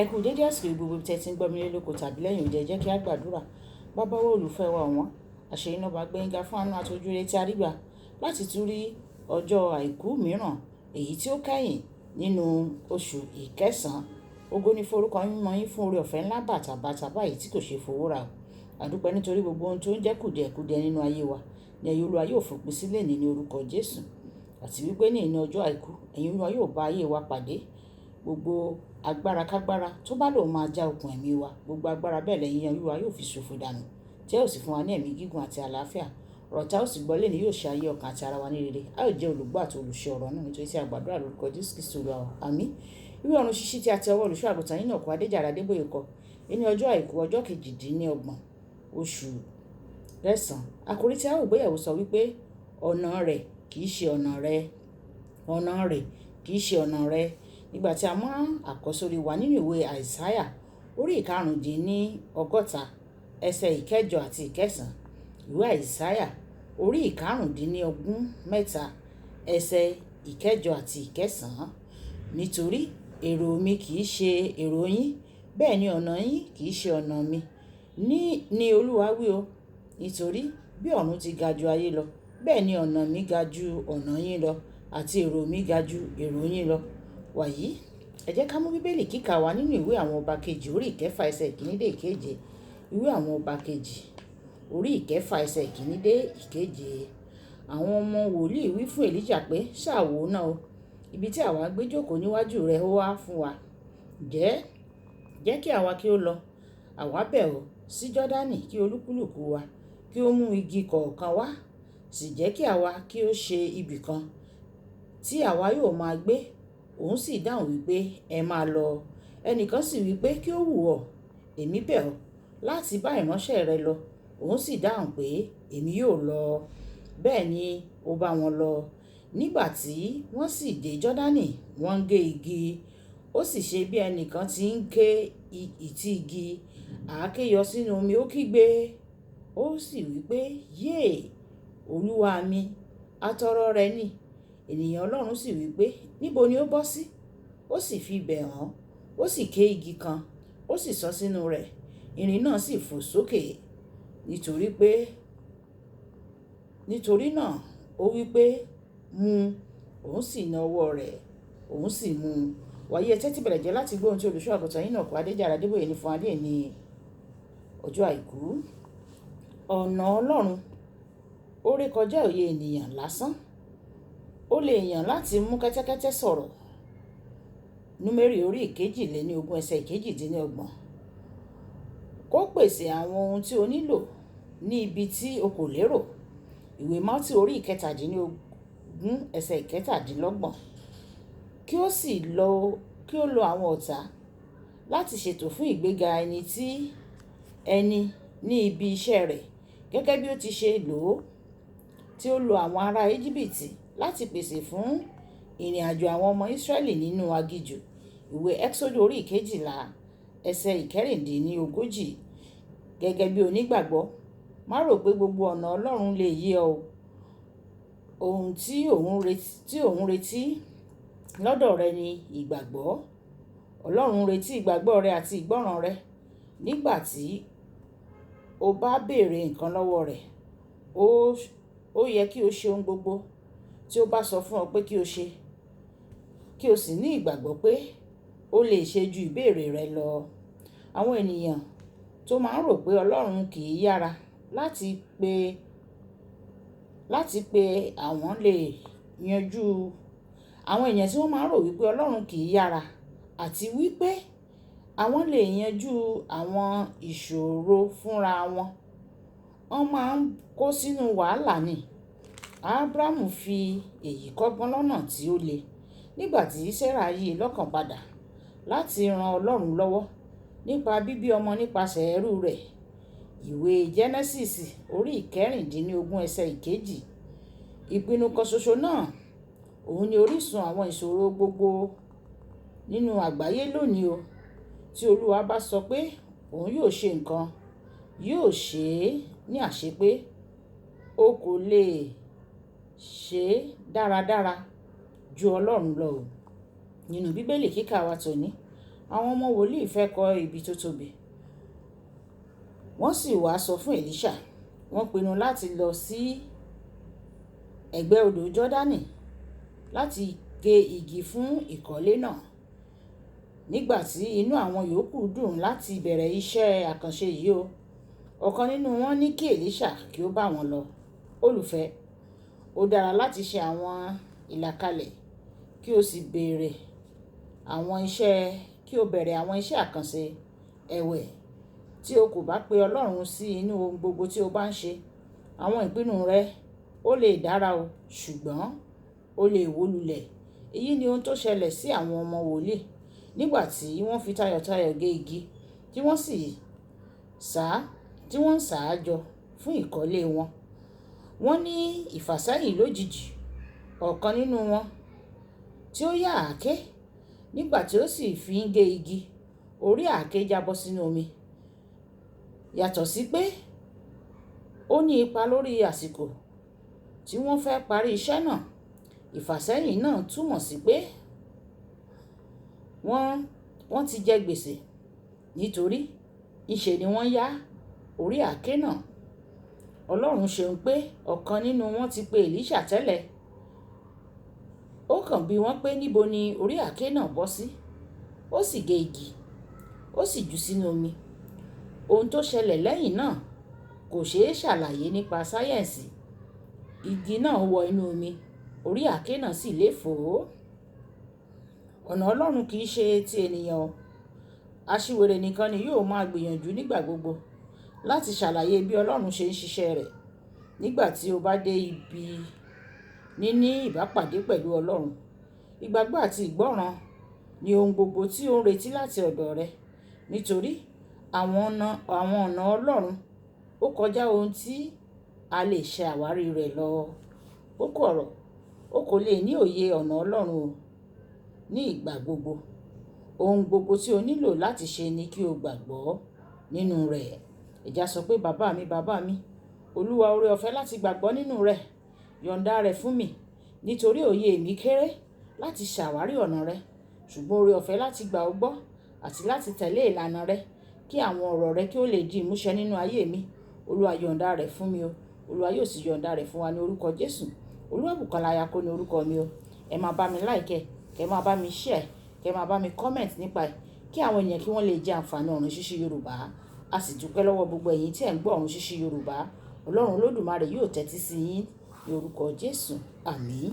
Ẹ kú dédé àsìkò gbogbo tí ẹ ti ń gbọ́ mi lé lóko tàbí lẹ́yìn òde, jẹ́ kí a gbàdúrà. Bàbá wa olùfẹ́ wa ọ̀wọ́n, àṣeyìn náà bá gbẹ̀ngà fún àánú àti ojúrere tí a rí gbà láti tún rí ọjọ́ àìkú mìíràn èyí tí ó kẹ́yìn nínú oṣù ìkẹsàn-án. Ògo ni forúkọ mímọ́ yín fún oore ọ̀fẹ́ ńlá bàtàbàtà báyìí tí kò ṣe fowó rà. Àdúpẹ́ nítorí gbogbo ohun tó ń jẹ́ kùdìẹ̀kudiẹ nínú ayé wa ni ẹ̀yin Olúwa yóò fòpin sí lónìí ní orúkọ Jésù. Àti wípé ní ìní ọjọ́ àìkú ẹ̀yin Olúwa yóò bá ayé wa pàdé. Gbogbo agbára kágbára tó bá lòun máa já okùn ẹ̀mí wa, gbogbo agbára bẹ́ẹ̀ lẹ́yìn Olúwa yóò fi ṣòfò dànù, tí ẹ ò sì fún wa ní ẹ̀mí gígùn àti àlàáfíà. Ọ̀rọ̀ tá ò sì gbọ́ lónìí yóò ṣe ayé ọkàn àti ara wa ní rere. A yóò jẹ́ olùgbọ́ àti olùṣe ọ̀rọ̀ náà nítorí tí a gbàdúrà lórúkọ Jésù Kristi Olúwa wa. Àmín. Ìwé ọ̀run ṣíṣí tí a ti ọwọ́ olùṣọ́ àgùntàn yín náà kọ Adéjàre Adébóyè kọ ní ọjọ́ àìkú ọjọ́ 28 oṣù kẹsàn-án. Àkòrí tí a ó gbéyẹ̀wò sọ wípé ọ̀nà rẹ̀ kì í ṣe ọ̀nà rẹ. Ọ̀nà rẹ̀ kì í ṣe ọ̀nà rẹ. Nígbà tí a mú àkọ́sórí wa nínú ìwé Àìsáyà orí 560 ẹsẹ̀ ìkẹjọ àti ìkẹsàn-án. Ìwé Àìsáyà orí 563 ẹsẹ̀ ìkẹjọ àti ìkẹsàn-án. Nítorí èrò mi kì í ṣe èrò yín, bẹ́ẹ̀ ni ọ̀nà yín kì í ṣe ọ̀nà mi, ní Olúwa wí o. Nítorí bí ọ̀run ti ga ju ayé lọ, bẹ́ẹ̀ ni ọ̀nà mi ga ju ọ̀nà yín lọ, àti èrò mi ga ju èrò yín lọ. Wàyí, ẹ jẹ́ ká mú bíbélì kíkà wa nínú ìwé àwọn ọba kejì orí 9 ẹsẹ̀ ìkíní dé ìkeje. Ìwé àwọn ọba kejì orí 9 ẹsẹ̀ ìkíní dé ìkeje. Àwọn ọmọ wòlíì wí fún Èlíjà pé, ṣáà wò náà o, ibi tí àwa gbé jókòó níwájú rẹ̀ ó wá fún wa. Jẹ́ kí àwa kí ó lọ, àwa bẹ̀ ọ́ sí Jọ́dánì, kí olúkúlùkù wa kí ó mú igi kọ̀ọ̀kan wá, sì jẹ́ kí àwa kí ó ṣe ibì kan tí àwa yóò máa gbé. Òun sì dáhùn wípé, ẹ máa lọ. Ẹnìkan sì wípé, kí ó wù ọ́, èmi bẹ̀ ọ́ láti bá ìránṣẹ́ rẹ lọ. Òun sì dáhùn pé, èmi yóò lọ. Bẹ́ẹ̀ ni ó bá wọn lọ. Nígbà tí wọ́n sì dé Jọ́dánì, wọ́n ń gé igi. Ó sì ṣe bí ẹnìkan tí ń ké ìtì igi. Àáké yọ sínú omi, ó kígbe. Ó sì wípé, yéè, olúwa mi, atọrọ rẹ ni. Ènìyàn Ọlọ́run sì wípé, níbo ni ó bọ́ sí? Ó sì fi bẹ̀ hàn. Ó sì ké igi kan, ó sì sọ sínú rẹ̀. Irin náà sì fò sókè. Nítorí náà ó wípé, mú. Òun sì na ọwọ́ rẹ̀, òun sì mú. Wàyí, ẹ tẹ́tí bẹ̀rẹ̀ jẹ́ láti gbọ́ ohun tí olùṣọ́ àgùntàn yín náà kọ Adéjàre Adébóyè ní fún adé ní ọjọ́ àìkú. Ọ̀nà Ọlọ́run ó rékọjá òye ènìyàn lásán. Ó lè yàn láti mú kẹ́tẹ́kẹ́tẹ́ sọ̀rọ̀. Númérì orí 22 ẹsẹ̀ 28. Kó pèsè àwọn ohun tí o nílò ní ibi tí o kò lérò. Ìwé Mátíù orí 17 ẹsẹ̀ 27. Kí ó lo àwọn ọ̀tá láti ṣètò fún ìgbéga ẹni ní ibi iṣẹ́ rẹ̀, gẹ́gẹ́ bí ó ti ṣe lò ó, tí ó lo àwọn ará Íjíbítì láti pèsè fún ìrìn àjò àwọn ọmọ Ísírẹ́lì nínú aginjù. Ìwé Ẹ́kísódù orí 12 ẹsẹ̀ 36. Gẹ́gẹ́ bí onígbàgbọ́, má rò pé gbogbo ọ̀nà Ọlọ́run lè yé ọ. Ohun tí òun retí lọ́dọ̀ rẹ ni ìgbàgbọ́. Ọlọ́run retí ìgbàgbọ́ rẹ àti ìgbọ́ràn rẹ. Nígbà tí o bá béèrè nǹkan lọ́wọ́ rẹ̀, ó yẹ kí o ṣe ohun gbogbo tí ó bá sọ fún ọ pé kí o ṣe, kí o sì ní ìgbàgbọ́ pé ó lè ṣe ju ìbéèrè rẹ lọ. Àwọn ènìyàn tó máa ń rò pé Ọlọ́run kì í yára láti pé àwọn lè yanjú. Àwọn èèyàn tí wọ́n máa ń rò wípé Ọlọ́run kì í yára àti wípé àwọn lè yanjú àwọn ìṣòro fúnra wọn, wọ́n máa ń kó sínú wàhálà ni. Ábúráhámù fi èyí kọ́gbọ́n lọ́nà tí ó le. Nígbà tí Sárà yí lọ́kàn padà láti ran Ọlọ́run lọ́wọ́ nípa bíbí ọmọ nípasẹ̀ ẹrú rẹ̀. Ìwé Jẹ́nẹ́sísì orí 16 ẹsẹ̀ 2. Ìpinnu kan ṣoṣo náà, òun ni orísun àwọn ìṣòro gbogbo nínú àgbáyé lónìí o. Tí Olúwa bá sọ pé òun yóò ṣe nǹkan, yóò ṣe é ní àṣepé. O kò lè ṣe é dáradára ju Ọlọ́run lọ o. Nínú bíbélì kíkà wa tòní, àwọn ọmọ wòlíì fẹ́ kọ́ ibi tó tóbi. Wọ́n sì wá sọ fún Èlíṣà. Wọ́n pinnu láti lọ sí ẹ̀gbẹ́ odò Jọ́dánì láti gé igi fún ìkọ́lé náà. Nígbà tí inú àwọn yòókù dùn láti bẹ̀rẹ̀ iṣẹ́ àkànṣe yìí o, ọ̀kan nínú wọn ní kí Èlíṣà kí ó bá wọn lọ. Olùfẹ́, ó dára láti ṣe àwọn ìlàkalẹ̀ kí o sì bẹ̀rẹ̀ àwọn iṣẹ́ àkànṣe. Ẹ̀wẹ̀, tí o kò bá pe Ọlọ́run sí inú ohun gbogbo tí o bá ń ṣe, àwọn ìpinnu rẹ ó lè dára o, ṣùgbọ́n ó lè wó lulẹ̀. Èyí ni ohun tó ṣẹlẹ̀ sí àwọn ọmọ wòlíì nígbà tí wọ́n fi tayọ̀tayọ̀ gé igi tí wọ́n ń sà á jọ fún ìkọ́lé wọn. Wọ́n ní ìfàsẹ́yìn lójijì. Ọ̀kan nínú wọn tí ó yá àáké nígbà tí ó sì fi ń gé igi, orí àáké jábọ́ sínú omi. Yàtọ̀ sí pé ó ní ipa lórí àsìkò tí wọ́n fẹ́ parí iṣẹ́ náà, ìfàsẹ́yìn náà túmọ̀ sí pé wọ́n ti jẹ gbèsè, nítorí ìṣe ni wọ́n yá orí àáké náà. Ọlọ́run ṣeun pé ọ̀kan nínú wọn ti pe Èlíṣà tẹ́lẹ̀. Ó kàn bi wọ́n pé níbo ni orí àáké náà bọ́ sí. Ó sì gé igi, ó sì jù sínú omi. Ohun tó ṣẹlẹ̀ lẹ́yìn náà kò ṣeé ṣàlàyé nípa sáyẹ́ǹsì. Igi náà wọ inú omi, orí àáké náà sì léfò. Ọ̀nà Ọlọ́run kì í ṣe ti ènìyàn o. Aṣiwèrè nìkan ni yóò máa gbìyànjú nígbà gbogbo láti ṣàlàyé bí Ọlọ́run ṣe ń ṣiṣẹ́ rẹ̀. Nígbà tí o bá dé ibi níní ìbápàdé pẹ̀lú Ọlọ́run, ìgbàgbọ́ àti ìgbọ́ràn ni ohun gbogbo tí ó ń retí láti ọ̀dọ̀ rẹ. Nítorí àwọn ọ̀nà Ọlọ́run ó kọjá ohun tí a lè ṣe àwárí rẹ̀ lọ. Kókó ọ̀rọ̀, o kò lè ní òye ọ̀nà Ọlọ́run o ní ìgbà gbogbo. Ohun gbogbo tí o nílò láti ṣe ni kí o gbàgbọ́ nínú rẹ̀. Ìjà sọ pé bàbá mi, Olúwa, oore ọ̀fẹ́ láti gbàgbọ́ nínú rẹ̀. Yọ̀ǹda rẹ̀ fún mi, nítorí òye mi kéré láti ṣàwárí ọ̀nà rẹ̀. Ṣùgbọ́n oore ọ̀fẹ́ láti gbà ọ́ gbọ́ àti láti tẹ̀lé ìlànà rẹ̀ kí àwọn ọ̀rọ̀ rẹ̀ kí ó lè di ìmúṣẹ nínú ayé mi. Olúwa yọ̀ǹda rẹ̀ fún mi o. Olúwa yóò sì yọ̀ǹda rẹ̀ fún wa ní orúkọ Jésù. Olúwabùkọ́lá Ayako ní orúkọ mi o. Ẹ máa bá mi like, kẹ́ máa bá mi share, kẹ́ máa bá mi comment nípa ẹ̀ kí àwọn èèyàn kí wọ́n lè jẹ àǹfààní ọ̀run ṣíṣí Yorùbá. A sì dúpẹ́ lọ́wọ́ gbogbo ẹ̀yin tí ẹ̀ ń gbọ́ ọ̀run ṣíṣí Yorùbá. Ọlọ́run Olódùmarè yóò tẹ́tí sí yín ní orúkọ Jésù. Àmín.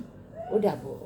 Ó dàbọ̀.